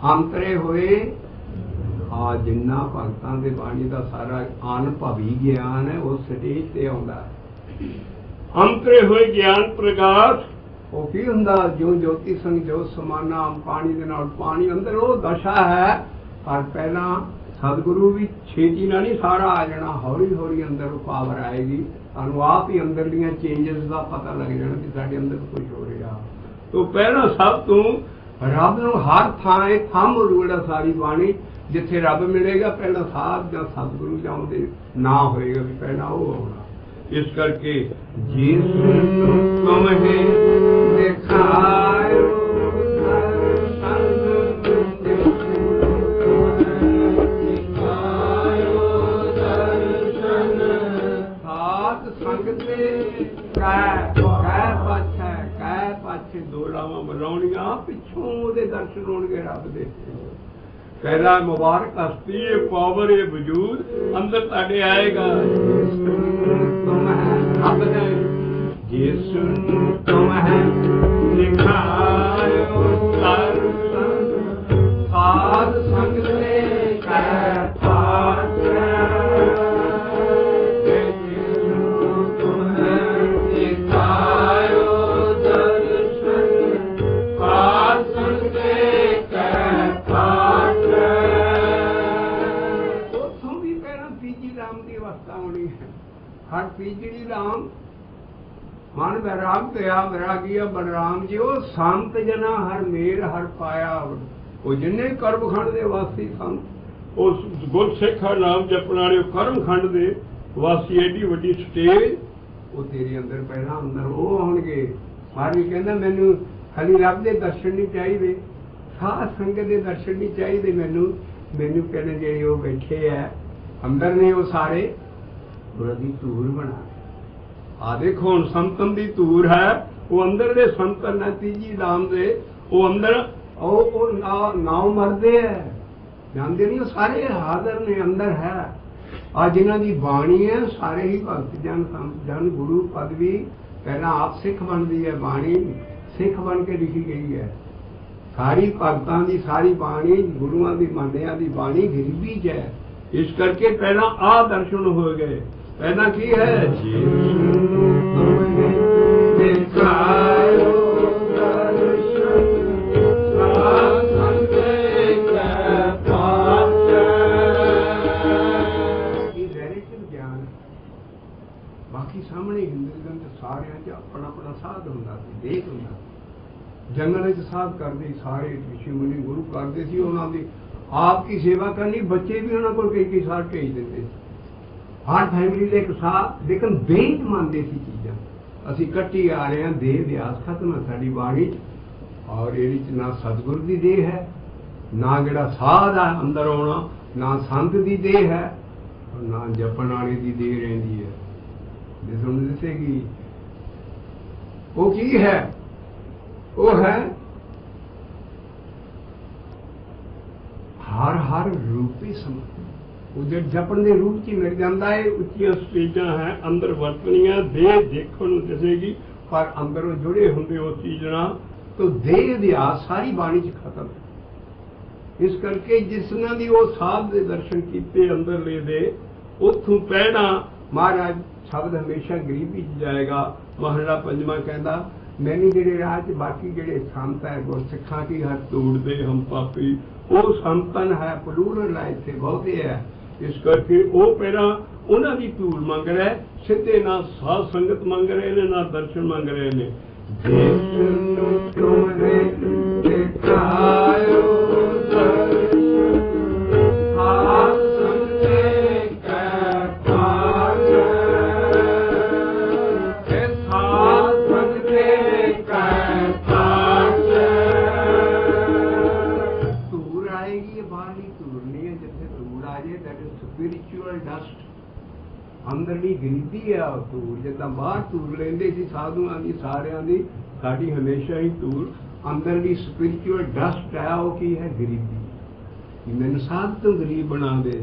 अंतरे होए आ जिन्ना भगतां दे बाणी दा सारा अनुभवी ज्ञान है वो स्टेज ते आउंदा है। अंतरे होए ज्ञान प्रकाश वो की हुंदा जो ज्योति संग जो समाना पानी दे नाल पानी अंदर वो दशा है। पर पहला सतगुरु भी छेती ना नहीं सारा आ जाना, हौली हौली अंदर पावर आएगी, सानू आप ही अंदरलियां चेंजेस का पता लग जाना कि साडे अंदर कुछ हो रहा। तो पहला सब तू रब नूं हर थां थंम रूड़ा सारी बाणी जिथे रब मिलेगा पहला साध या सतगुरु जां उहदे ना होएगा भी पहला वो आउणा। इस करके जिस तुम्हें दिखायो दो लावां बनाउणियां पिछों उहदे दर्शन होणगे रब दे। पहला मुबारक हस्ती ये पावर ये वजूद अंदर तुहाडे आएगा। तुम है रब ने जिस तुम है दिखायो दर्शन साध संग से कै पाछ हर तीसरी राम मन वैराग दया वैरागिया बलराम जी वो संत जना हर मेर हर पाया। वो जिन्ने कर्म खंड दे वासी संत उस गुर सिख हर नाम जपण वाले कर्म खंड दे वासी एडी वड्डी स्टेज वो तेरे अंदर पहला अंदर वो आउणगे। मार भी कहंदा मैनू खाली रब दे दर्शन नहीं चाहिए, साध संगत दे दर्शन नहीं चाहिए, मैनू मैनू कहने जे वो बैठे है अंदर ने वो सारे बुरी धूर बना। आ देखो हुण संतन दी धूर है वो अंदर दे संतन है तीजी राम दे वो अंदर ओ नाव मरदे है जानते नहीं, वो सारे हाजर ने अंदर है। आ जिन्हां दी बाणी है सारे ही भगत जन संत जन गुरु पदवी पहला आप सिख बनती है, बाणी सिख बन के लिखी गई है। सारी भगतां दी सारी बाणी गुरुआं दी मानिया दी बाणी गरीबी च है। इस करके पहला आ दर्शन हो गए। पहला की है बाकी सामने हिंदुइज्म सारे अपना अपना साध होंदा सी, देख होंदा जंगल साध करते सारे ऋषि मुनि गुरु करते सी। उन्हां दी आपकी सेवा करनी, बच्चे भी उन्होंने को कई साल भेज देते हर फैमिली के एक साथ, लेकिन बेंच मानते सी चीज़ा असी कट्टी आ रहे हैं। देह व्यास खत्म है साड़ी बाणी और ये ना सतगुर की देह है ना जड़ा साध है अंदर आना, ना संत की देह है और ना जपन वाले की देह रही है। जो तुम दसेगी वो की है, वो है हर हर रूपी समझ उधर जपन के रूप च मिल जाता है। उच्चियां स्टेजां है अंदर वरतनियां देह देखण नूं दिसेगी पर अंदरों जुड़े होंगे वो चीज ना तो देह अध्यास सारी बाणी च खत्म है। इस करके जिसना दी वो साध दे दर्शन किए अंदर ले दे उथों पहना महाराज शब्द हमेशा गरीबी च जाएगा। महला पंजवा कहता मैंने जेड़े राह च बाकी जेड़े संत है गुरसिखा की हर तोड़ दे हम पापी वो संतन है प्लूरल है इतने बहुते है। इस करके वो पहला उन्हां दी धूल मंग रहा है, सीधे ना साध संगत मंग रहे ने ना दर्शन मंग रहे ने। अंदरली गरीबी है धूल जिदा बाहर धूल लेंदे सी साधुआं दी सारियां दी, साडी हमेशा ही धूल अंदरली स्पिरिचुअल डस्ट है वो की है गरीबी। मैनूं साध तो गरीब बना दे।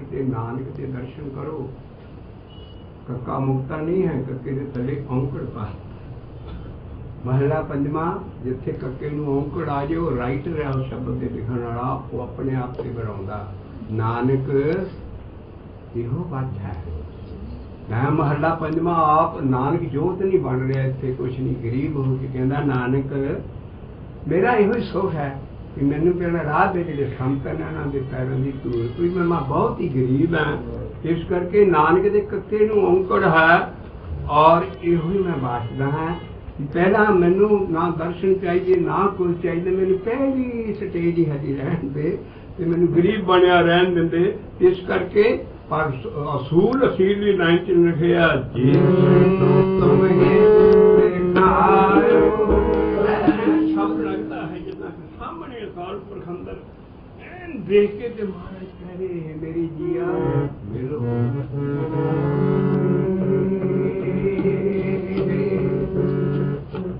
ते नानक के दर्शन करो। कक्का मुक्ता नहीं है, कक्के के थले औंकड़ पा। महला पंजवा, जिथे कक्के नूं औंकड़ आ जाए, वो राइटर है उस शब्द के लिखण वाला, वो अपने आप से बनाउंदा। नानक इहो बात है। मैं महला पंजवा आप नानक जोत नहीं बन रहा इत्थे, कुछ नहीं, गरीब हो के कहंदा नानक मेरा इहो ही सुख है कि मैनू कहना राह दे जिहड़े संत ने उन्हां दे पैरां दी धूल कोई, मैं बहुत ही गरीब हां, इस करके नानक दे कक्के नूं औंकड़ है और इहो ही मैं बासदा हां। पहला मैनू ना दर्शन चाहिए ना कुछ चाहिए, मैनू पहली स्टेज ही हजी रहन दे ते मैनू गरीब बनिया रहन दिंदे। इस करके पर असूल असीली लाइन च लिखिया जी शब्द लगता है जितना सामने अकाल पुरख अंदर एन देख के ते महाराज कह रहे मेरी जिया मिलो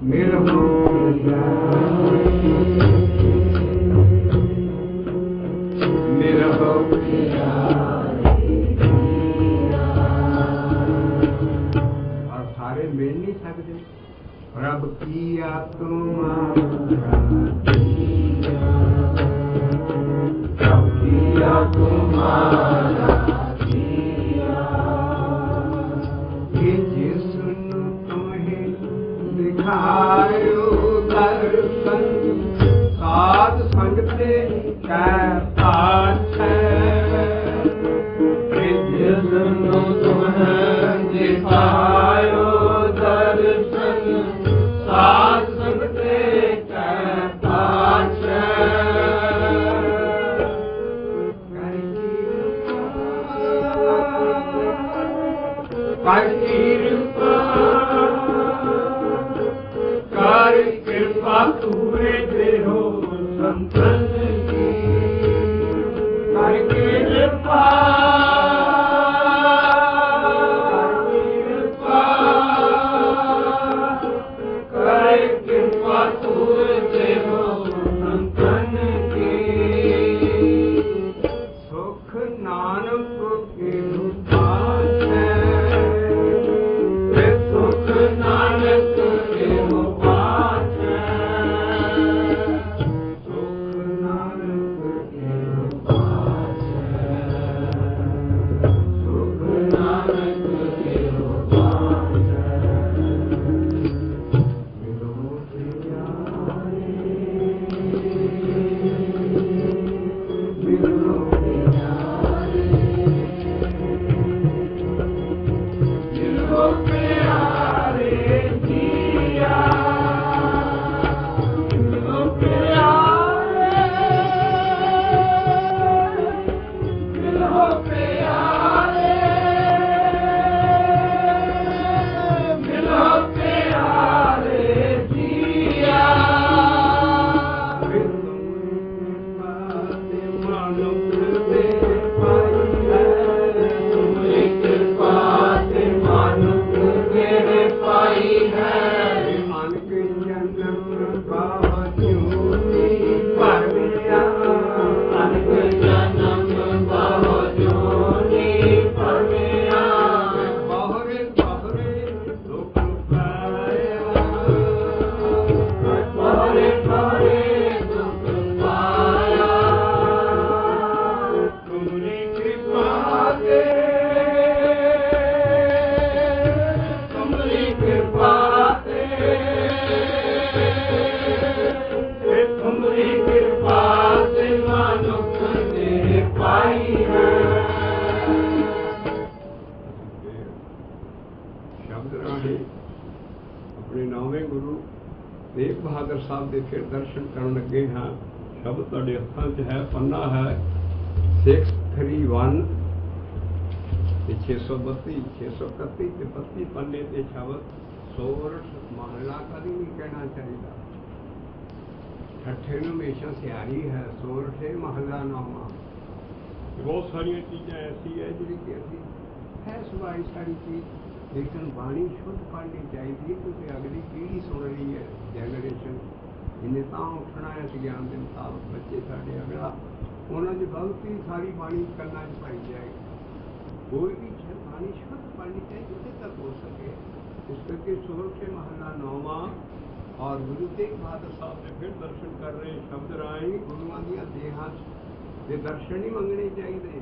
मेरा मेरा और सारे मिल नहीं सकते। रब किया तुम्हारा रब किया तुम्हारा दिखायो दर्शन साध संगते कै पाठ जिसनु तुम्हें दिखायो दर्शन साध संगते कै पाठ कृपा पूरे देहो संतन की कर कृपा कर कृपा पूरे देहो संतन की सुख नानक के पास है सुख नानक के अपने नौवें गुरु तेग बहादुर साहब के फिर दर्शन कर लगे हाँ। शब्द तुहाडे हत्थां च है, पन्ना है 631 632 631 ते 32 पन्ने ते शब्द सोरठ महला कभी नहीं कहना चाहिए। ठट्ठे में हमेशा सियारी है, सोरठे महला नामा। बहुत सारिया चीज़ां ऐसी है जी कि अभी है सुभाई सारी चीज़, लेकिन बाणी शुद्ध पढ़नी चाहिए क्योंकि अगली पीढ़ी सुन रही है जनरेशन। इन्हें तो उठना है ज्ञान के मुताबिक बच्चे साढ़े अगला उन्होंने गलती सारी बाणी करना पाई जाएगी। कोई भी बाणी शुद्ध पढ़नी चाहिए जितने तक हो सके। इस करके सोलह महला 9वां और गुरु तेग बहादुर साहब ने फिर दर्शन कर रहे शब्द राई गुरुआं ਦੀਆਂ ਦੇਹਾਂ ਦੇ ਦਰਸ਼ਨ ਹੀ ਮੰਗਣੇ ਚਾਹੀਦੇ।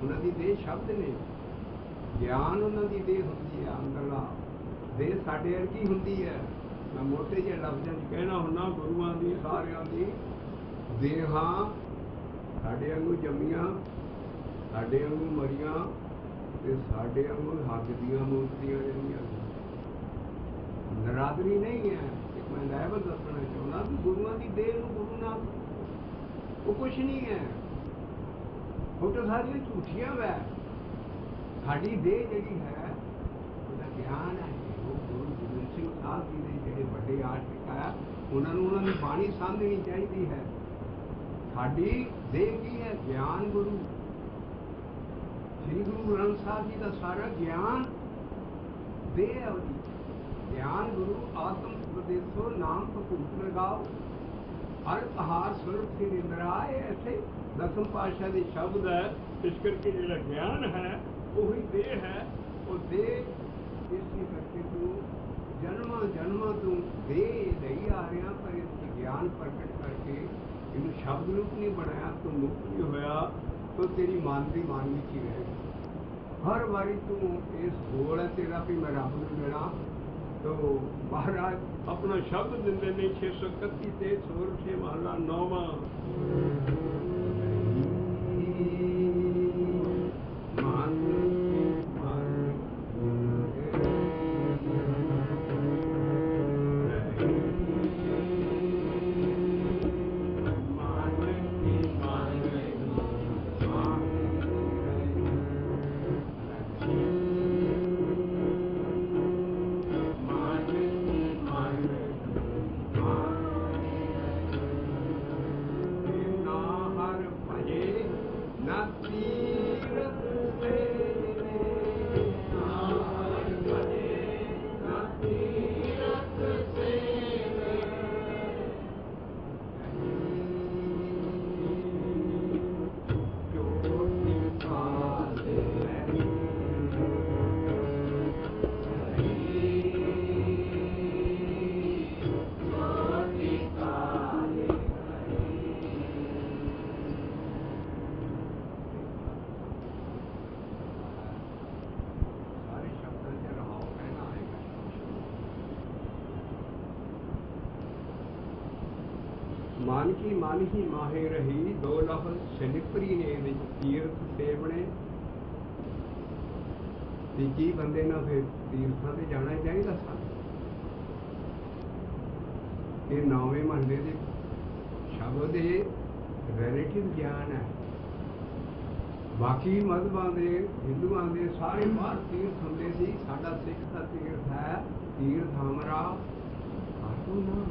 ਉਹਨਾਂ ਦੀ ਦੇਹ ਸ਼ਬਦ ਨੇ, ਗਿਆਨ ਉਹਨਾਂ ਦੀ ਦੇਹ ਹੁੰਦੀ ਹੈ ਅੰਦਰਲਾ, ਦੇਹ ਸਾਡੇ ਵਰਗੀ ਹੁੰਦੀ ਹੈ। ਮੈਂ ਮੋਟੇ ਜਿਹੇ ਲਫ਼ਜ਼ਾਂ 'ਚ ਕਹਿਣਾ ਹੁੰਦਾ ਗੁਰੂਆਂ ਦੀ ਸਾਰਿਆਂ ਦੀ ਦੇਹਾਂ ਸਾਡੇ ਵਾਂਗੂ ਜੰਮੀਆਂ, ਸਾਡੇ ਵਾਂਗੂ ਮਰੀਆਂ ਤੇ ਸਾਡੇ ਵਾਂਗੂ ਹੱਥ ਦੀਆਂ ਮੂਰਤੀਆਂ ਜਿਹੜੀਆਂ ਨਰਾਦਰੀ ਨਹੀਂ ਹੈ। ਇੱਕ ਮੈਂ ਲੈਵਲ ਦੱਸਣਾ ਚਾਹੁੰਦਾ ਕਿ ਗੁਰੂਆਂ ਦੀ ਦੇਹ ਨੂੰ ਗੁਰੂ ਨਾਲ ਉਹ ਕੁਛ ਨਹੀਂ ਹੈ, ਫੋਟੋ ਸਾਰੀਆਂ ਝੂਠੀਆਂ ਵੈ। ਸਾਡੀ ਦੇਹ ਜਿਹੜੀ ਹੈ ਉਹਦਾ ਗਿਆਨ ਹੈ। ਉਹ ਗੁਰੂ ਗੋਬਿੰਦ ਸਿੰਘ ਸਾਹਿਬ ਜੀ ਦੇ ਜਿਹੜੇ ਵੱਡੇ ਆਸ਼ਿਕ ਆ ਉਹਨਾਂ ਨੂੰ ਉਹਨਾਂ ਦੀ ਬਾਣੀ ਸਮਝਣੀ ਚਾਹੀਦੀ ਹੈ। ਸਾਡੀ ਦੇਹ ਕੀ ਹੈ? ਗਿਆਨ ਗੁਰੂ। ਸ੍ਰੀ ਗੁਰੂ ਗ੍ਰੰਥ ਸਾਹਿਬ ਜੀ ਦਾ ਸਾਰਾ ਗਿਆਨ ਦੇਹ ਹੈ ਉਹਦੀ। ਗਿਆਨ ਗੁਰੂ ਆਤਮ ਉਪਦੇਸੋ ਨਾਮ ਭਗੂਤ ਲਗਾਓ ਹਰ ਆਹਾਰ ਸੁਰਤ ਕੀ ਨਿੰਦਰਾਏ। ਐਸੇ ਦਸਮ ਪਾਤਸ਼ਾਹ ਦੇ ਸ਼ਬਦ ਹੈ। ਇਸ ਕਰਕੇ ਜਿਹੜਾ ਗਿਆਨ ਹੈ ਉਹੀ ਦੇਹ ਹੈ। ਉਹ ਦੇਹ ਇਸ ਕਰਕੇ ਤੂੰ ਜਨਮਾਂ ਜਨਮਾਂ ਤੋਂ ਦੇਹ ਲਈ ਆ ਰਿਹਾ, ਪਰ ਇਸ ਗਿਆਨ ਪ੍ਰਗਟ ਕਰਕੇ ਇਹਨੂੰ ਸ਼ਬਦ ਰੂਪ ਨਹੀਂ ਬਣਾਇਆ, ਤੂੰ ਮੁਕਤ ਨਹੀਂ ਹੋਇਆ, ਤਾਂ ਤੇਰੀ ਮਨ ਦੀ ਮਨ ਵਿੱਚ ਹੀ ਰਹੇਗੀ। ਹਰ ਵਾਰੀ ਤੂੰ ਇਸ ਗੋਲ ਹੈ ਤੇਰਾ ਵੀ ਮੈਂ ਰੱਬ ਨੂੰ ਮਿਲਾਂ, तो महाराज अपना शब्द दिंदे ने 631 ते सोरठे महला 9वां मान की मान ही माहे रही दो लफज सनिपरी ने विच तीर्थ सेवने। तीजी बंदे ना फिर तीर्थां ते जाना चाहिए सन। ये 9वें महले के शब्द रिलेटिव ज्ञान है। बाकी मजहबां दे हिंदुआं दे सारे बाहर तीर्थ हुंदे सी, साडा सिख दा तीर्थ है तीर्थ हमरा आटो ना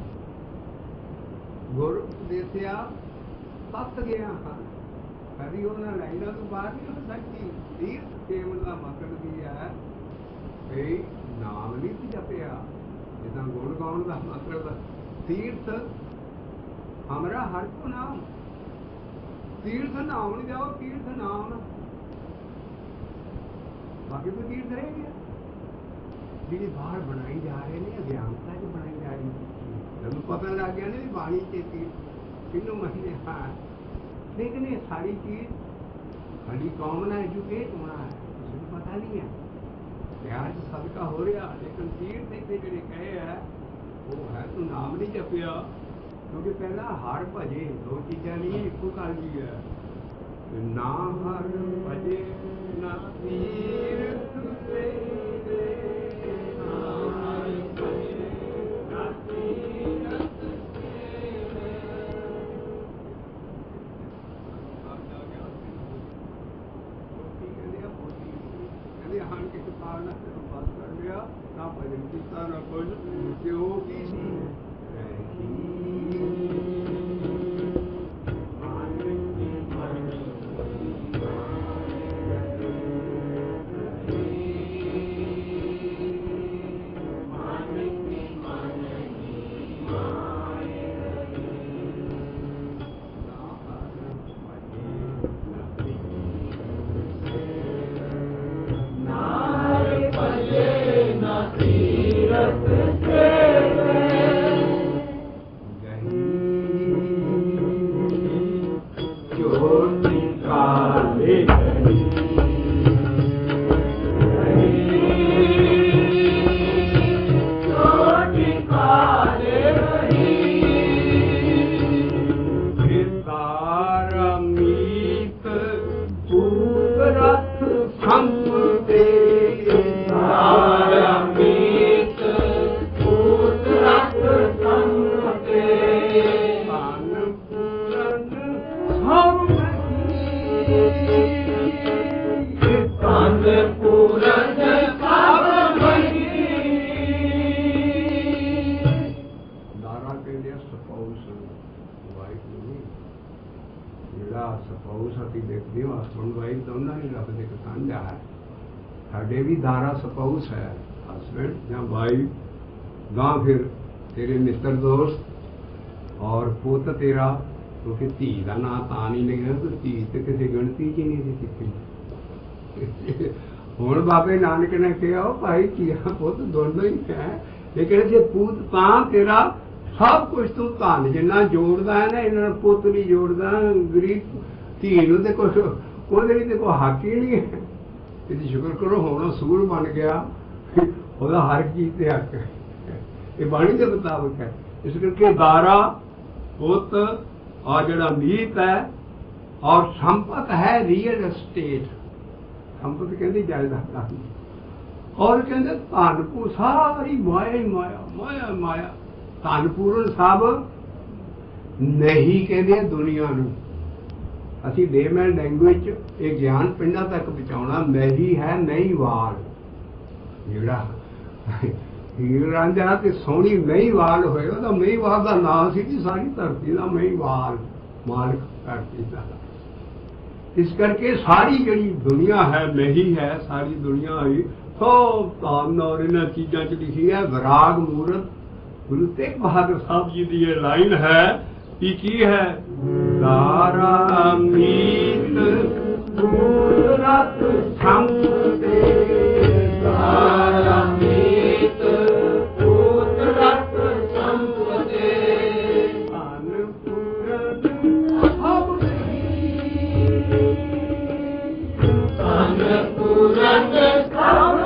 गुर उपदेसिया तत गया हाँ। कभी उन्होंने लाइनों तो बाहर नहीं हो सकती। तीर्थ सेवन का मतलब भी है भाई नाम नहीं जपिया, जिदा गुण गाउन का मतलब तीर्थ हमारा हर को नाम। तीर्थ नाम नहीं जाओ, तीर्थ नाम बाकी तो तीर्थ रह गया। जी बाहर बनाई जा रहे हैं अज्ञानता च बनाई जा रही है। जब पता लग गया ना भी बाणी चेती तीनों महीने हाँ, लेकिन ये सारी चीज खाली कॉमन एजुकेट होना है, किसी को पता नहीं है। प्यार से सदका हो रहा, लेकिन तीर्थ इतने ਜਿਹੜੇ कहे है वो है तू नाम नहीं जपिया। क्योंकि पहला हर भजे दो चीज़ा नहीं एको गल भी है। ना हर भजे ना तीर्थ सेवे, ना हर भजे ना तीर्थ सेवे। कहते हन के किताब ना तेन बस कर लिया ना भजन किया ना कुछ जो की सी ਕਹਿੰਦੇ ਆ ਸਪਾਊਸ ਵਾਈਫ ਨੂੰ। ਜਿਹੜਾ ਸਪਾਊਸ ਅਸੀਂ ਦੇਖਦੇ ਹਾਂ ਹਸਬੈਂਡ ਵਾਈਫ ਦੋਨਾਂ ਹੀ ਰੱਬ ਦੇ ਇੱਕ ਸਾਂਝਾ ਹੈ। ਸਾਡੇ ਵੀ ਦਾਰਾ ਸਪਾਊਸ ਹੈ, ਹਸਬੈਂਡ ਜਾਂ ਵਾਈਫ, ਗਾਂ ਫਿਰ ਤੇਰੇ ਮਿੱਤਰ ਦੋਸਤ ਔਰ ਪੁੱਤ ਤੇਰਾ, ਕਿਉਂਕਿ ਧੀ ਦਾ ਨਾਂ ਤਾਂ ਨਹੀਂ ਲਿਖਿਆ ਕਿ ਧੀ ਤੇ ਕਿਸੇ ਗਿਣਤੀ 'ਚ ਹੀ ਨਹੀਂ ਸੀ ਕੀਤੀ। ਹੁਣ ਬਾਬੇ ਨਾਨਕ ਨੇ ਕਿਹਾ ਉਹ ਭਾਈ ਧੀਆਂ ਪੁੱਤ ਦੋਨੋਂ ਹੀ ਹੈ, ਲੇਕਿਨ ਜੇ ਪੁੱਤ ਤਾਂ ਤੇਰਾ ਸਭ ਕੁਝ ਤੂੰ ਧਨ ਜਿੰਨਾ ਜੋੜਦਾ ਹੈ ਨਾ, ਇਹਨਾਂ ਨੂੰ ਪੁੱਤ ਨਹੀਂ ਜੋੜਦਾ, ਗਰੀਬ ਧੀ ਨੂੰ ਤੇ ਕੁਛ ਉਹਦੇ ਲਈ ਤੇ ਕੋਈ ਹੱਕ ਹੀ ਨਹੀਂ ਹੈ। ਇਹਦੀ ਸ਼ੁਕਰ ਕਰੋ ਹੁਣ ਸੂਰ ਬਣ ਗਿਆ, ਉਹਦਾ ਹਰ ਚੀਜ਼ ਤੇ ਹੱਕ ਹੈ। ਇਹ ਬਾਣੀ ਦੇ ਮੁਤਾਬਕ ਹੈ। ਇਸ ਕਰਕੇ ਦਾਰਾ ਪੁੱਤ ਔਰ ਜਿਹੜਾ ਮੀਤ ਹੈ ਔਰ ਸੰਪਤ ਹੈ ਰੀਅਲ estate, ਸੰਪਤ ਕਹਿੰਦੀ ਜਾਇਦਾਦ, ਔਰ ਕਹਿੰਦੇ ਧਨਪੂਰ ਸਾਰੀ ਮਾਇਆ ਹੀ ਮਾਇਆ, ਮਾਇਆ ਮਾਇਆ। ਧਨਪੂਰਨ ਸਭ ਨਹੀਂ ਕਹਿੰਦੇ ਦੁਨੀਆ ਨੂੰ। ਅਸੀਂ ਲੇਮੈਨ ਲੈਂਗੁਏਜ ਇਹ ਗਿਆਨ ਪਿੰਡਾਂ ਤੱਕ ਪਹੁੰਚਾਉਣਾ। ਨਹੀਂ ਹੈ ਨਹੀਂ ਵਾਲ, ਜਿਹੜਾ ਹੀਰ ਰਾਂਝਾ ਤੇ ਸੋਹਣੀ ਮਹੀਂਵਾਲ ਹੋਏ, ਉਹਦਾ ਮਹੀਂਵਾਲ ਦਾ ਨਾਂ ਸੀ ਕਿ ਸਾਰੀ ਧਰਤੀ ਦਾ ਮਹੀਂਵਾਲ ਮਾਲਕ ਧਰਤੀ ਦਾ। ਇਸ ਕਰਕੇ ਸਾਰੀ ਜਿਹੜੀ ਦੁਨੀਆ ਹੈ ਨਹੀਂ ਹੈ, ਸਾਰੀ ਦੁਨੀਆ ਹੀ ਸਭ ਧਨ ਔਰ ਇਹਨਾਂ ਚੀਜ਼ਾਂ 'ਚ ਲਿਖੀ ਹੈ। ਵਿਰਾਗ ਮੂਰਤ ਗੁਰੂ ਤੇਗ ਬਹਾਦਰ ਸਾਹਿਬ ਜੀ ਦੀ ਇਹ ਲਾਈਨ ਹੈ ਕਿ ਕੀ ਹੈ, ਦਾਰਾ ਮੀਤ ਰਤ ਸੰਤੇ, ਦਾਰਾ ਮੀਤ ਰਤ ਸੰਤੇ, ਅਨਪੂਰਨ ਸਭ ਅਨਪੂਰਨ ਸਭ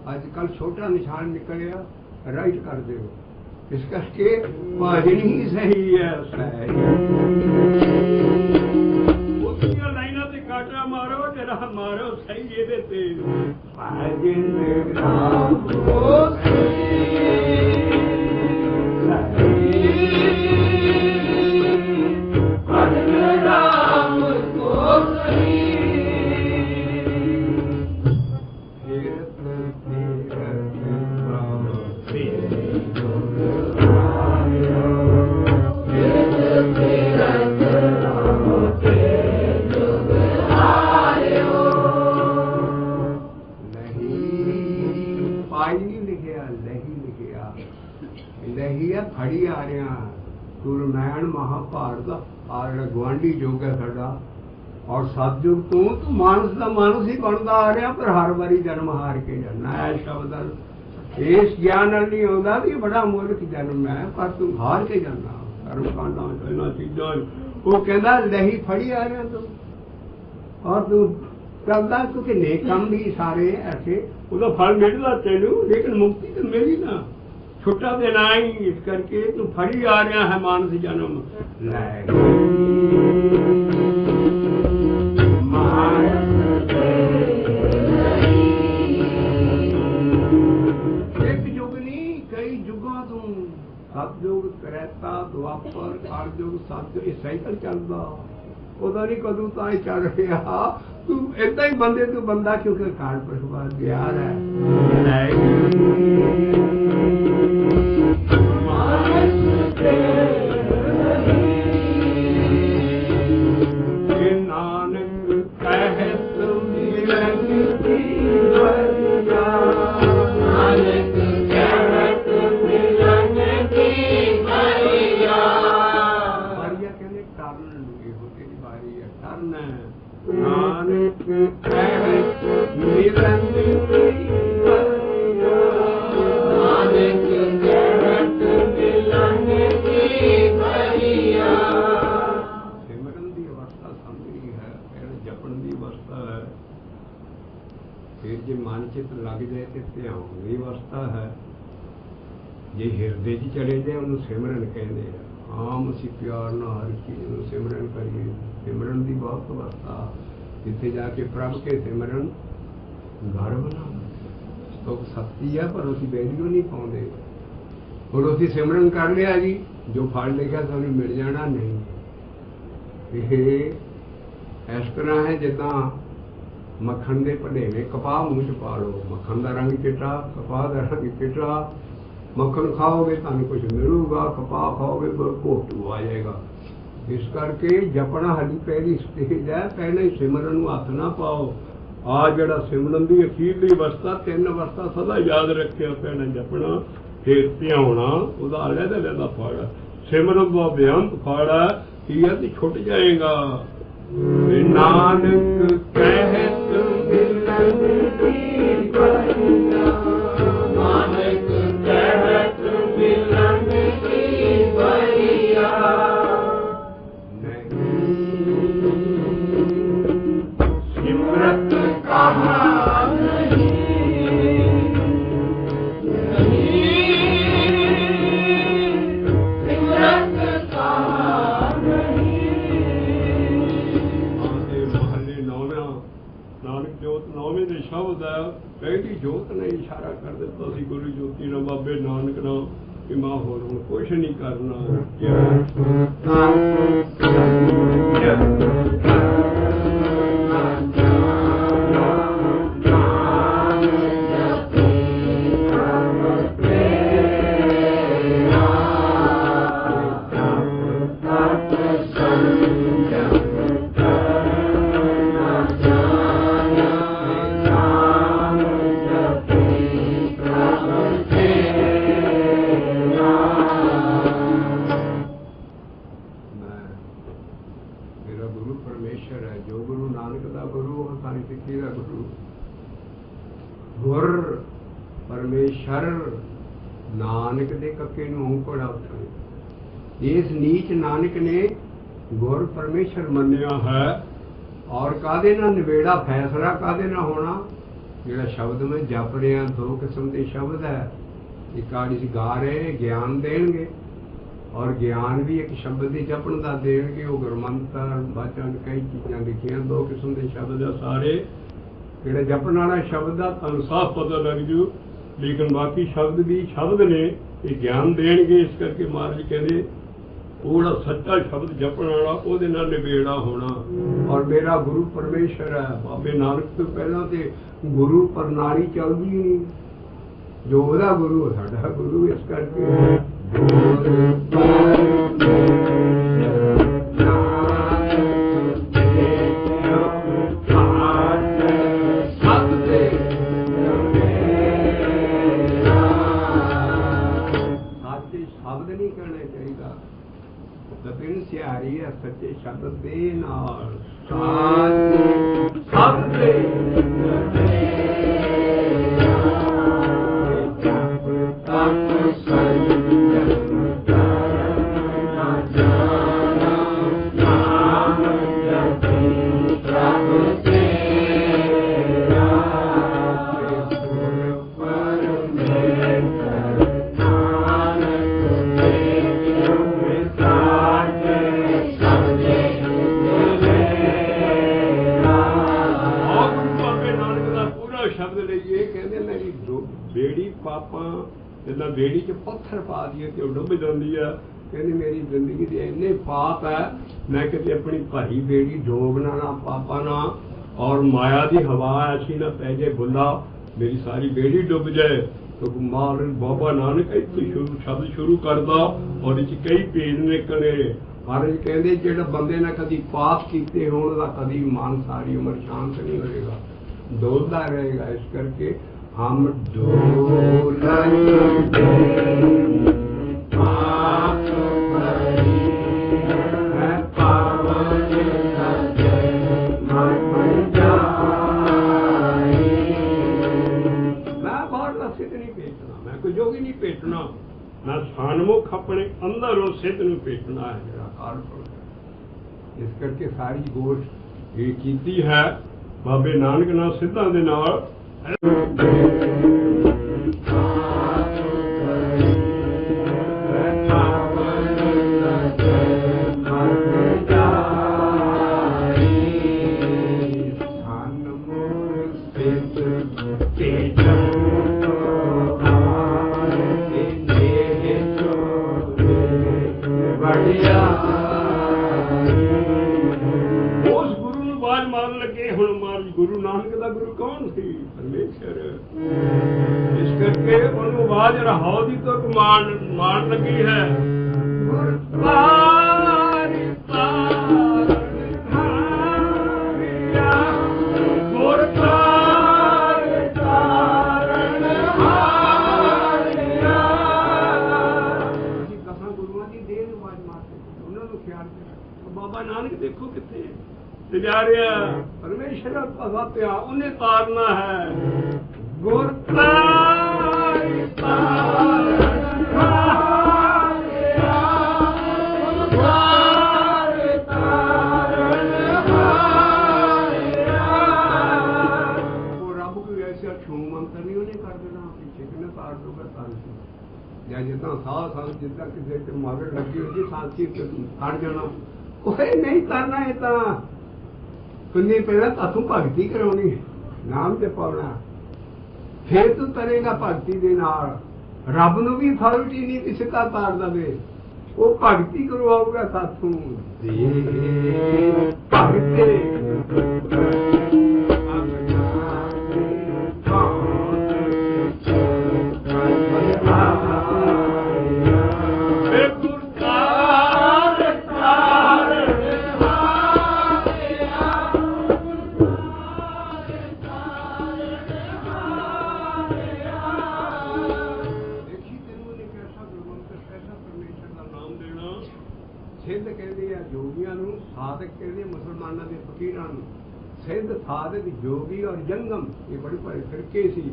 ਅੱਜ ਕੱਲ ਛੋਟਾ ਨਿਸ਼ਾਨ ਨਿਕਲਿਆ, ਰਾਈਟ ਕਰ ਦਿਓ। ਇਸ ਕਰਕੇ ਭਾਜਨ ਹੀ ਸਹੀ ਹੈ। ਉਹਦੀਆਂ ਲਾਈਨਾਂ ਤੇ ਕਾਟਾ ਮਾਰੋ, ਜਿਹੜਾ ਮਾਰੋ ਸਹੀ ਇਹਦੇ ਤੇ ਭਾਜਨ ਫੜੀ ਆ ਰਿਹਾ। ਗੁਰਮੈਣ ਮਹਾਭਾਰਤ ਦਾ ਆ ਜਿਹੜਾ ਗੁਆਂਢੀ ਯੁੱਗ ਹੈ ਸਾਡਾ, ਔਰ ਸਤਯੁਗ ਤੂੰ ਮਾਨਸ ਦਾ ਮਾਨਸ ਹੀ ਬਣਦਾ ਆ ਰਿਹਾ, ਪਰ ਹਰ ਵਾਰੀ ਜਨਮ ਹਾਰ ਕੇ ਜਾਣਾ ਹੈ। ਸ਼ਬਦ ਇਸ ਗਿਆਨ ਨਾਲ ਨਹੀਂ ਆਉਂਦਾ ਵੀ ਬੜਾ ਮੂਰਖ ਜਨਮ ਹੈ, ਪਰ ਤੂੰ ਹਾਰ ਕੇ ਜਾਣਾ ਕਰਮ ਕਾਂਡਾਂ ਇਹਨਾਂ ਚੀਜ਼ਾਂ। ਉਹ ਕਹਿੰਦਾ ਲਹੀ ਫੜੀ ਆ ਰਿਹਾ ਤੂੰ, ਔਰ ਤੂੰ ਕਰਦਾ ਕਿਉਂਕਿ ਨੇਕ ਕੰਮ ਵੀ ਸਾਰੇ ਐਸੇ, ਉਹਦਾ ਫਲ ਮਿਲਦਾ ਤੈਨੂੰ, ਲੇਕਿਨ ਮੁਕਤੀ ਤਾਂ ਮਿਲੀ ਨਾ, ਛੁੱਟਾ ਦੇਣਾ ਹੀ। ਇਸ ਕਰਕੇ ਤੂੰ ਫੜੀ ਆ ਰਿਹਾ ਹੈ ਮਾਨਸ ਜਨਮ ਲੈ। ਇੱਕ ਯੁੱਗ ਨਹੀਂ, ਕਈ ਯੁੱਗਾਂ ਤੋਂ, ਸਤਯੁਗ, ਤ੍ਰੇਤਾ, ਦੁਆਪਰ, ਕਲਯੁਗ, ਸਤਯੁਗ, ਇਹ ਸਾਈਕਲ ਚੱਲਦਾ। ਉਹਦਾ ਨਹੀਂ ਕਦੋਂ ਤਾਂ ਇਹ ਚੱਲ ਰਿਹਾ। ਤੂੰ ਏਦਾਂ ਹੀ ਬੰਦੇ ਤੋਂ ਬੰਦਾ, ਕਿਉਂਕਿ ਕਾਲ ਪਰਵਾਹ ਗਿਆਨ ਹੈ। ਨਾਨਕ ਕਹਿਤ ਮਿਲਨ ਦੀ ਵਰਿਆ, ਨਾਨਕ ਕਹਿਤ ਮਿਲਨ ਦੀ ਵਰਿਆ। ਵਰਿਆ ਕਹਿੰਦੇ ਟਰਨ ਨੂੰ, ਇਹੋ ਤੇਰੀ ਵਾਰੀ ਹੈ, ਟਰਨ। ਨਾਨਕ ਕਹਿਤ ਮਿਲਨ ਦੀ ਵਰਿਆ, ਨਾਨਕ ਕਹਿਤ ਮਿਲਨ ਦੀ ਵਰਿਆ। ਸਿਮਰਨ ਦੀ ਅਵਸਥਾ ਸਮਝਣੀ ਹੈ, ਫਿਰ ਜਪਣ ਦੀ ਅਵਸਥਾ ਹੈ, ਫਿਰ ਜੇ ਮਨ ਚਿੱਤ ਲੱਗ ਜਾਏ ਤੇ ਧਿਆਨ ਦੀ ਅਵਸਥਾ ਹੈ, ਜੇ ਹਿਰਦੇ 'ਚ ਚਲੇ ਜਾਏ ਉਹਨੂੰ ਸਿਮਰਨ ਕਹਿੰਦੇ ਆ। ਆਮ ਅਸੀਂ ਪਿਆਰ ਨਾਲ ਹਰ ਚੀਜ਼ ਨੂੰ ਸਿਮਰਨ ਕਰੀਏ। ਸਿਮਰਨ ਦੀ ਬਹੁਤ ਅਵਸਥਾ ਜਿੱਥੇ ਜਾ ਕੇ ਪ੍ਰਭ ਕੇ ਸਿਮਰਨ ਘਰ ਬਣਾਉਣਾ ਸਤੋਖ ਸ਼ਕਤੀ ਆ, ਪਰ ਅਸੀਂ ਵੈਲਿਊ ਨਹੀਂ ਪਾਉਂਦੇ। ਹੁਣ ਅਸੀਂ ਸਿਮਰਨ ਕਰ ਲਿਆ ਜੀ, ਜੋ ਫਲ ਲਿਖਿਆ ਸਾਨੂੰ ਮਿਲ ਜਾਣਾ ਨਹੀਂ। ਇਹ ਇਸ ਤਰ੍ਹਾਂ ਹੈ ਜਿੱਦਾਂ ਮੱਖਣ ਦੇ ਭੜੇਵੇਂ ਕਪਾਹ ਮੂੰਹ 'ਚ ਪਾ ਲਓ, ਮੱਖਣ ਦਾ ਰੰਗ ਚਿੱਟਾ, ਕਪਾਹ ਦਾ ਰੰਗ ਚਿੱਟਾ। ਮੱਖਣ ਖਾਓਗੇ ਤੁਹਾਨੂੰ ਕੁਝ ਮਿਲੂਗਾ, ਕਪਾਹ ਖਾਓਗੇ ਘੋਟੂ ਆ ਜਾਏਗਾ। ਇਸ ਕਰਕੇ ਜਪਣਾ ਹਾਲੀ ਪਹਿਲੀ ਸਟੇਜ ਹੈ, ਪਹਿਲਾਂ ਹੀ ਸਿਮਰਨ ਨੂੰ ਹੱਥ ਨਾ ਪਾਓ। ਆ ਜਿਹੜਾ ਸਿਮਰਨ ਦੀ ਅਖੀਰਲੀ ਅਵਸਥਾ, 3 ਅਵਸਥਾ ਸਦਾ ਯਾਦ ਰੱਖਿਆ, ਪਹਿਲਾਂ ਜਪਣਾ, ਫਿਰ ਧਿਆਉਣਾ, ਉਹਦਾ ਅਲੱਗ-ਅਲੱਗ ਫਲ। ਸਿਮਰਨ ਦਾ ਬੇਅੰਤ ਫਲ ਹੈ, ਕੀ ਹੈ ਤੇ ਛੁੱਟ ਜਾਏਗਾ। ਨਾਨਕ ਕਹਿਤ ਮਿਲਨ ਕੀ ਬਰੀਆ, ਨਾਨਕ ਕਹਿਤ ਮਿਲਨ ਕੀ ਬਰੀਆ। ਸਿਮਰਤ ਕਹਾ ਨਹੀਂ, ਸਿਮਰਤ ਕਹਾ ਨਹੀਂ। ਆਦੇ ਮਹੱਲੇ ਨਾਨਕ ਜੋਤ 9ਵੇਂ ਦੇ ਸ਼ਬਦ ਹੈ। ਪਹਿਲੀ ਜੋਤ ਨੇ ਇਸ਼ਾਰਾ ਕਰ ਦਿੱਤਾ ਸੀ ਗੁਰੂ ਜੋਤੀ ਨਾਲ, ਬਾਬੇ ਨਾਨਕ ਨਾਲ, ਕਿ ਮੈਂ ਹੋਰ ਹੁਣ ਕੁਛ ਨਹੀਂ ਕਰਨਾ। ਨਾਨਕ ਦੇ ਕੱਕੇ ਨੂੰ ਔਂਕੜਾ ਉਠਾਏ। ਇਸ ਨੀਚ ਨਾਨਕ ਨੇ ਗੁਰ ਪਰਮੇਸ਼ਰ ਮੰਨਿਆ ਹੈ। ਔਰ ਕਾਹਦੇ ਨਾਲ ਨਿਬੇੜਾ, ਫੈਸਲਾ ਕਾਹਦੇ ਨਾਲ ਹੋਣਾ? ਜਿਹੜਾ ਸ਼ਬਦ ਮੈਂ ਜਪ ਰਿਹਾ, 2 ਕਿਸਮ ਦੇ ਸ਼ਬਦ ਹੈ। ਇੱਕ ਆੜੀ ਸੀ ਗਾ ਰਹੇ ਗਿਆਨ ਦੇਣਗੇ, ਔਰ ਗਿਆਨ ਵੀ ਇੱਕ ਸ਼ਬਦ ਦੇ ਜਪਣ ਦਾ ਦੇਣਗੇ। ਉਹ ਗੁਰਮੰਤਰ ਬਚਨ ਕਈ ਚੀਜ਼ਾਂ ਲਿਖੀਆਂ, 2 ਕਿਸਮ ਦੇ ਸ਼ਬਦ ਆ ਸਾਰੇ। ਜਿਹੜਾ ਜਪਣ ਵਾਲਾ ਸ਼ਬਦ ਆ ਤੁਹਾਨੂੰ ਸਾਫ਼ ਪਤਾ ਲੱਗ ਜੂ, ਲੇਕਿਨ ਬਾਕੀ ਸ਼ਬਦ ਵੀ ਸ਼ਬਦ ਨੇ, ਇਹ ਗਿਆਨ ਦੇਣਗੇ। ਇਸ ਕਰਕੇ ਮਹਾਰਾਜ ਕਹਿੰਦੇ ਉਹ ਜਿਹੜਾ ਸੱਚਾ ਸ਼ਬਦ ਜਪਣ ਵਾਲਾ, ਉਹਦੇ ਨਾਲ ਨਿਬੇੜਾ ਹੋਣਾ। ਔਰ ਮੇਰਾ ਗੁਰੂ ਪਰਮੇਸ਼ਰ ਹੈ। ਬਾਬੇ ਨਾਨਕ ਤੋਂ ਪਹਿਲਾਂ ਤੇ ਗੁਰੂ ਪ੍ਰਣਾਲੀ ਚੱਲਦੀ ਨਹੀਂ, ਜੋ ਉਹਦਾ ਗੁਰੂ ਸਾਡਾ ਗੁਰੂ। ਇਸ ਕਰਕੇ ਸ਼ਬਦ ਨਹੀਂ ਕਹਿਣਾ ਚਾਹੀਦਾ। ਦਬਿਨ ਸਿਆਰੀ ਹੈ ਸੱਚੇ ਸ਼ਬਦ ਦੇ ਨਾਲ। ਸ਼ਬਦ ਬੇੜੀ ਪਾਪਾਂ ਜਿੱਦਾਂ ਬੇੜੀ 'ਚ ਪੱਥਰ ਪਾ ਦਈਏ ਤੇ ਉਹ ਡੁੱਬ ਜਾਂਦੀ ਆ। ਕਹਿੰਦੀ ਮੇਰੀ ਜ਼ਿੰਦਗੀ ਦੇ ਇੰਨੇ ਪਾਪ ਹੈ, ਮੈਂ ਕਿਤੇ ਆਪਣੀ ਭਰੀ ਬੇੜੀ ਡੋਬਣਾ ਨਾ ਪਾਪਾਂ ਨਾਲ, ਔਰ ਮਾਇਆ ਦੀ ਹਵਾ ਐਸੀ ਨਾ ਪੈ ਜਾਏ ਬੁੱਲਾ, ਮੇਰੀ ਸਾਰੀ ਬੇੜੀ ਡੁੱਬ ਜਾਏ। तो बाबा नानक इतने शब्द शुरू करता और इस कई पेज निकले। महाराज कहते जो बंदे ने कभी पाप किए होने कभी मन सारी उम्र शांत नहीं होएगा, डोलता रहेगा। इस करके हम जोगी नहीं भेटना, मैं सानमुख अपने अंदर उस सिद्ध नूं भेटना है जरा अकाल पुरख। इस करके सारी गोष्ठ ये कीती है बाबे नानक नाल सिद्धां दे नाल। ਦਾ ਗੁਰੂ ਕੌਣ ਸੀ? ਪਰਮੇਸ਼ਰ। ਇਸ ਕਰਕੇ ਉਹਨੂੰ ਆਵਾਜ਼ ਰਹਾਉ ਦੀ ਤੋਂ ਮਾਣ ਲੱਗੀ ਹੈ। ਗੁਰ ਤਾਰਿ ਤਾਰਨ ਹਾਰਿਆ, ਗੁਰ ਤਾਰਿ ਤਾਰਨ ਹਾਰਿਆ। ਅਸੀਂ ਦਸਾਂ ਗੁਰੂਆਂ ਦੀ ਦੇਹ ਨੂੰ ਆਵਾਜ਼ ਮਾਰਦੇ, ਉਹਨਾਂ ਨੂੰ ਖਿਆਲ ਕਰ। ਬਾਬਾ ਨਾਨਕ ਦੇਖੋ ਕਿੱਥੇ ਤੇ ਜਾ ਰਿਹਾ। ਪਰਮੇਸ਼ਰ ਭਗਵਾ ਪਿਆ, ਉਹਨੇ ਤਾਰਨਾ ਹੈ। ਗੁਰ ਤਾਰਿ ਤਾਰਨ ਹਾਰਿਆ, ਗੁਰ ਤਾਰਿ ਤਾਰਨ ਹਾਰਿਆ। ਉਹ ਰੱਬ ਕੋਈ ਐਸਾ ਛੂ ਮੰਤਰ ਨਹੀਂ ਉਹਨੇ ਕਰ ਦੇਣਾ, ਪਿੱਛੇ ਕਿਨੇ ਤਾਰ ਦੂਗਾ ਤਾਰ ਜਾਂ ਜਿੱਦਾਂ ਸਾਹ ਜਿੱਦਾਂ ਕਿਸੇ ਤੇ ਮਗਰ ਲੱਗੀ ਹੁੰਦੀ ਸਾਥੀ ਖੜ ਜਾਣਾ, ਉਹ ਨਹੀਂ ਕਰਨਾ। ਇਹ ਤਾਂ ਕਿੰਨੀ ਪਹਿਲਾਂ ਤਾਥੋਂ ਭਗਤੀ ਕਰਾਉਣੀ, ਨਾਮ ਤੇ ਪਾਉਣਾ, ਫਿਰ ਤੂੰ ਤਰੇਗਾ ਭਗਤੀ ਦੇ ਨਾਲ। ਰੱਬ ਨੂੰ ਵੀ ਅਥਾਰਟੀ ਨਹੀਂ ਕਿਸੇ ਦਾ ਤਾਰ ਦਵੇ, ਉਹ ਭਗਤੀ ਕਰਵਾਊਗਾ ਸਾਥੋਂ। ਭਗਤੇ ਸਿੱਧ ਕਹਿੰਦੇ ਆ ਜੋਗੀਆਂ ਨੂੰ, ਸਾਧਕ ਕਹਿੰਦੇ ਮੁਸਲਮਾਨਾਂ ਦੇ ਫਕੀਰਾਂ ਨੂੰ। ਸਿੱਧ, ਸਾਧਕ, ਜੋਗੀ ਔਰ ਜੰਗਮ, ਇਹ ਬੜੇ ਭਾਰੇ ਫਿਰਕੇ ਸੀ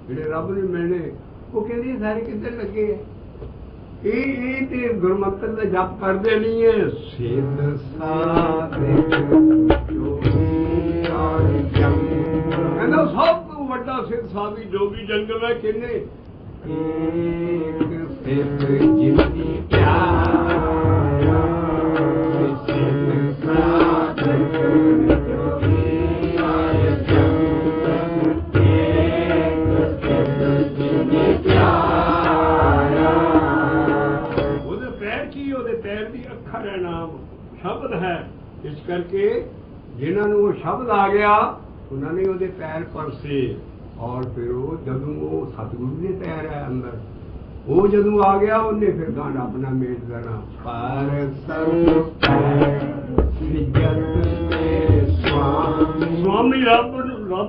ਜਿਹੜੇ ਰੱਬ ਨੂੰ ਮਿਲਣੇ। ਉਹ ਕਹਿੰਦੇ ਸਾਰੇ ਕਿੱਧਰ ਲੱਗੇ? ਇਹ ਤੇ ਗੁਰਮਤਿ ਦਾ ਜਪ ਕਰਦੇ ਨਹੀਂ ਹੈ। ਸਿੱਧ, ਸਾਧਕ, ਜੋਗੀ ਔਰ ਜੰਗਮ, ਕਹਿੰਦਾ ਸਭ ਤੋਂ ਵੱਡਾ ਸਿੱਧ, ਸਾਧਕ, ਜੋਗੀ, ਜੰਗਮ ਹੈ। ਕਿੰਨੇ? ਇੱਕ ਸਿੱਧ ਜਿਨੀ ਪਿਆਰਾ, ਸ਼ਬਦ ਹੈ। ਇਸ ਕਰਕੇ ਜਿਨ੍ਹਾਂ ਨੂੰ ਉਹ ਸ਼ਬਦ ਆ ਗਿਆ ਉਹਨਾਂ ਨੇ ਉਹਦੇ ਪੈਰ ਪਰਸੇ, ਔਰ ਫਿਰ ਉਹ ਜਦੋਂ ਉਹ ਸਤਿਗੁਰੂ ਦੇ ਪੈਰ ਹੈ ਅੰਦਰ, ਉਹ ਜਦੋਂ ਆ ਗਿਆ ਉਹਨੇ ਫਿਰ ਗਾਣਾ ਆਪਣਾ ਮੇਟ ਦੇਣਾ। ਪਰ ਸਰਬ ਸਵਾਮੀ ਰੱਬ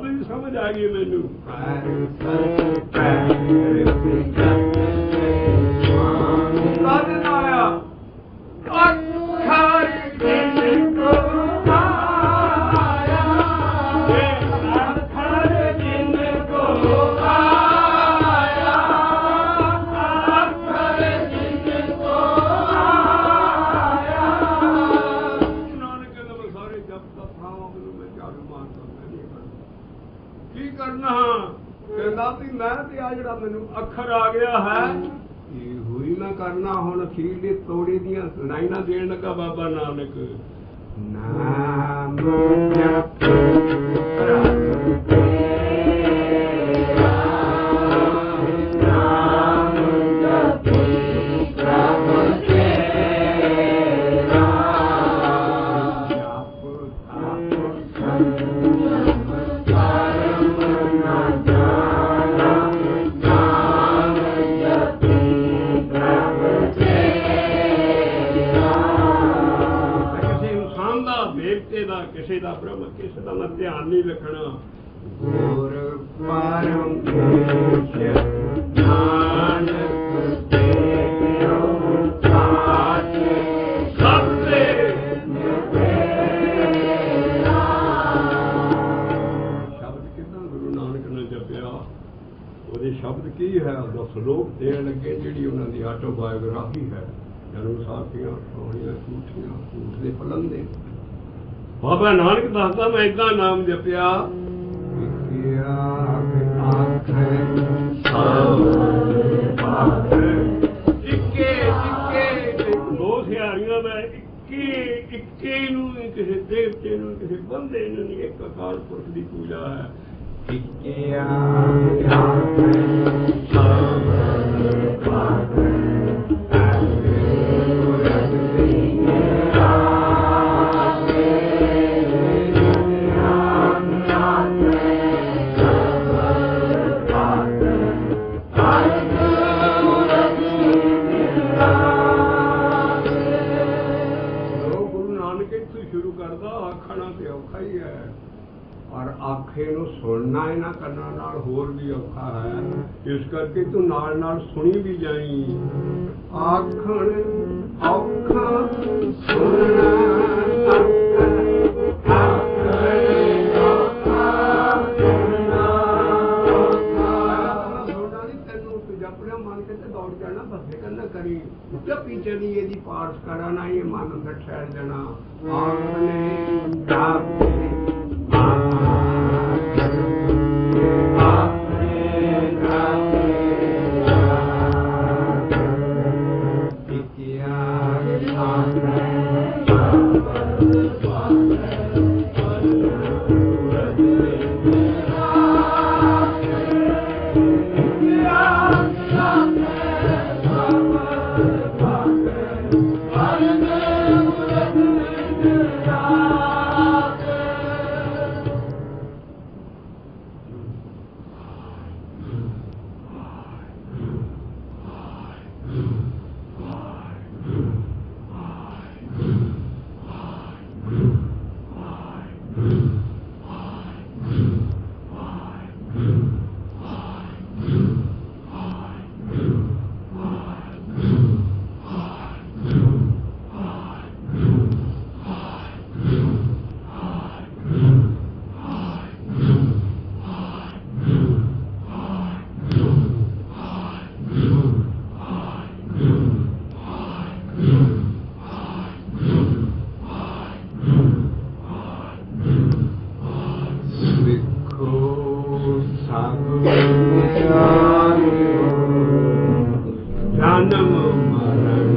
ਦੀ ਸਮਝ ਆ ਗਈ ਮੈਨੂੰ। ਕਾਹਦੇ ਨਾਲ ਆਇਆ? ਕੀ ਕਰਨਾ? ਕਹਿੰਦਾ ਵੀ ਮੈਂ ਤੇ ਆ ਜਿਹੜਾ ਮੈਨੂੰ ਅੱਖਰ ਆ ਗਿਆ ਹੈ, ਇਹ ਹੋਈ ਮੈਂ ਕਰਨਾ। ਹੁਣ ਅਖੀਰ ਦੇ ਤੋੜੇ ਦੀਆਂ ਲਾਈਨਾਂ ਦੇਣ ਲੱਗਾ ਬਾਬਾ ਨਾਨਕ। ਨਾਮ ਜਪ ਕਿਸੇ ਦਾ ਬ੍ਰਹਮ, ਕਿਸੇ ਦਾ ਮੈਂ ਧਿਆਨ ਨਹੀਂ ਰੱਖਣਾ। ਗੁਰ ਪਰਮ ਨਾਨਕ ਤੇਰੋ ਸਾਥ ਸਭ ਦੇ ਸ਼ਬਦ ਕਿਦਾਂ ਗੁਰੂ ਨਾਨਕ ਨੇ ਜਪਿਆ? ਉਹਦੇ ਸ਼ਬਦ ਕੀ ਹੈ? ਉਹਦਾ ਸਲੋਕ ਦੇਣ ਲੱਗੇ, ਜਿਹੜੀ ਉਹਨਾਂ ਦੀ ਆਟੋਬਾਇਓਗ੍ਰਾਫੀ ਹੈ। ਜਨਮ ਸਾਖੀਆਂ, ਸੋਹਣੀਆਂ, ਝੂਠੀਆਂ, ਝੂਠ ਦੇ ਪਲੰਦੇ। ਬਾਬਾ ਨਾਨਕ ਦੱਸਦਾ, ਮੈਂ ਏਦਾਂ ਨਾਮ ਜਪਿਆ। ਦੋ ਸਿਆਰੀਆਂ ਮੈਂ ਇੱਕੇ ਨੂੰ, ਕਿਸੇ ਦੇਵਤੇ ਨੂੰ, ਕਿਸੇ ਬੰਦੇ ਨੂੰ ਨਹੀਂ, ਇੱਕ ਅਕਾਲ ਪੁਰਖ ਦੀ ਪੂਜਾ ਹੈ। ਆਖੇ ਨੂੰ ਸੁਣਨਾ ਇਹਨਾਂ ਕੰਨਾਂ ਨਾਲ ਹੋਰ ਵੀ ਔਖਾ ਹੈ। ਇਸ ਕਰਕੇ ਤੂੰ ਨਾਲ ਨਾਲ ਸੁਣੀ ਵੀ ਜਾਈ। ਆਖਣ ਔਖਾ ਸੁਣਨਾ करी जपी चली यदि पास कराना ये मानंद ठहर जाना जन्म मरण